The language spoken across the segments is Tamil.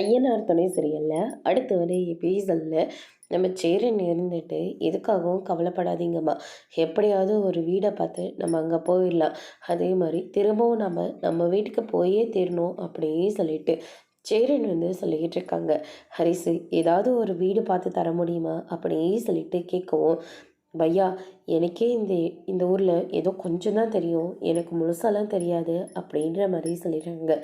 ஐயனார் துணை சீரியல்ல அடுத்து வர எபிசோட்ல நம்ம சேரன் இருந்துட்டு எதுக்காகவும் கவலைப்படாதீங்கம்மா, எப்படியாவது ஒரு வீடை பார்த்து நம்ம அங்கே போயிடலாம். அதே மாதிரி திரும்பவும் நம்ம வீட்டுக்கு போயே தீரணும் அப்படின்னு சொல்லிட்டு சேரன் சொல்லிக்கிட்டு இருக்காங்க. ஹரிசு ஏதாவது ஒரு வீடு பார்த்து தர முடியுமா அப்படின்னு சொல்லிட்டு கேட்கவும், பையா எனக்கே இந்த இந்த ஊரில் ஏதோ கொஞ்சம் தான் தெரியும், எனக்கு முழுசாலாம் தெரியாது அப்படின்ற மாதிரி சொல்லிடுறாங்க.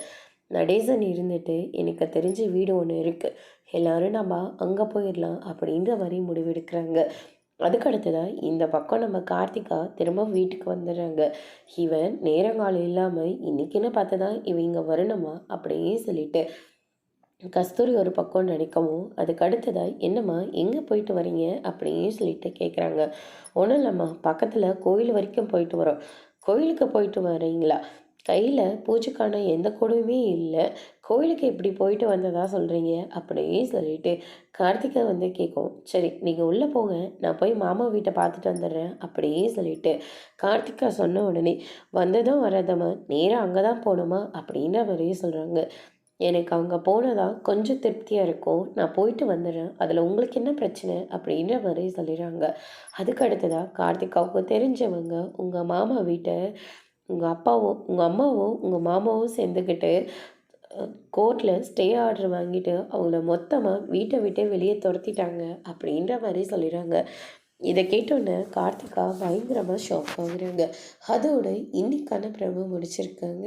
நடேசன் இருந்துட்டு எனக்கு தெரிஞ்ச வீடு ஒன்று இருக்குது, எல்லாரும் நம்ம அங்கே போயிடலாம் அப்படின்ற மாதிரி முடிவெடுக்கிறாங்க. அதுக்கு அடுத்ததாக இந்த பக்கம் நம்ம கார்த்திகா திரும்ப வீட்டுக்கு வந்துடுறாங்க. இவன் நேரங்காலம் இல்லாமல் இன்னைக்குன்னு பார்த்து தான் இவன் இங்கே வரணுமா அப்படியே சொல்லிட்டு கஸ்தூரி ஒரு பக்கம் நினைக்கவும், அதுக்கு அடுத்ததாக என்னம்மா எங்கே போயிட்டு வரீங்க அப்படின்னு சொல்லிட்டு கேட்குறாங்க. ஒன்றும் இல்லைம்மா, பக்கத்தில் கோயில் வரைக்கும் போயிட்டு வரோம். கோயிலுக்கு போயிட்டு வரீங்களா? கையில் பூஜைக்கான எந்த கூடவுமே இல்லை, கோயிலுக்கு எப்படி போயிட்டு வந்ததா சொல்கிறீங்க அப்படின்னு சொல்லிட்டு கார்த்திகை கேட்கும். சரி நீங்கள் உள்ளே போங்க, நான் போய் மாமா வீட்டை பார்த்துட்டு வந்துடுறேன் அப்படியே சொல்லிட்டு கார்த்திகா சொன்ன உடனே வந்ததும் வரதம்மா நேராக அங்கே தான் போகணுமா அப்படின்ற மாதிரியே சொல்கிறாங்க. எனக்கு அங்கே போனதா கொஞ்சம் திருப்தியாக இருக்கும், நான் போயிட்டு வந்துடுறேன், அதில் உங்களுக்கு என்ன பிரச்சனை அப்படின்ற மாதிரி சொல்லிடுறாங்க. அதுக்கு அடுத்ததாக கார்த்திகாவுக்கு தெரிஞ்சவங்க உங்கள் மாமா வீட்டை உங்கள் அம்மாவும் உங்கள் மாமாவும் சேர்ந்துக்கிட்டு கோர்ட்டில் ஸ்டே ஆர்டர் வாங்கிட்டு அவங்கள மொத்தமாக வீட்டை விட்டே வெளியே துரத்திட்டாங்க அப்படின்ற மாதிரி சொல்லிடுறாங்க. இதை கேட்டோன்னே கார்த்திகா பயங்கரமாக ஷாக் ஆகுறாங்க. அதோட இன்னைக்கான பிரபு முடிச்சிருக்காங்க.